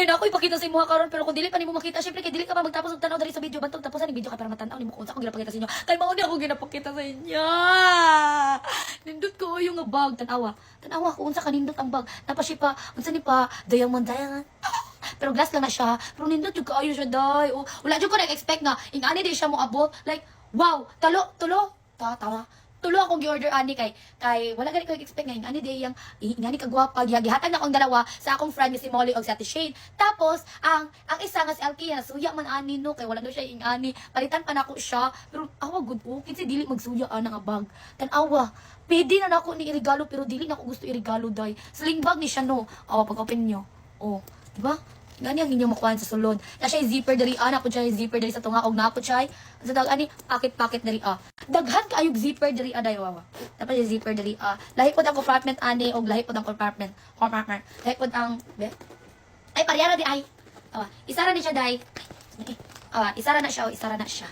Day na ako ipakita sa imo karon pero kung dili pa nimo makita syempre kay dili ka pa magtapos og tanaw diri sa video bantog tapusan ni video ka para matanaw nimo kung unsa akong ginapakita sa inyo. Kay mao ni ako ginapakita sa inyo. Nindot ko yung nga bag tanawa. Tanawa kung unsa kanindot ang bag. Napasipa unsa ni pa diamond. Pero glass lang na siya. Pero nindot yung kaayo siya, day. Oh, wala dyan ko na-expect nga. Ingani di siya mo abot. Like, wow, tulo. Tawa. Tulo akong gi-order ani kay wala gani ko expect nga ingani di yang ingani kagwapa gihatag na akong dalawa sa akong friend nga si Molly og si Ate Shane. Tapos ang isa nga si Alkia suya man ani no kay wala do siya ingani palitan pa nako siya pero awa good kinsa dili magsuya ana nga bag. Tan-awa. Pwede na nako ni irigalo pero dili nako gusto irigalo day. Sling bag ni siya no. Awa pag open nyo. Oh, di ba? Gani ang inyong makuhaan sa sulod. Na siya zipper dali ana ko siya zipper dali sa tunga og na ko siya sa dag ani pakit dali Daghan kaayog zipper dali day wawa. Dapat yung zipper dali lahi pod ang compartment ani og lahi pod ang compartment. Lahi pod ang ay parehara di ay. Isara ni siya day. Isara na siya.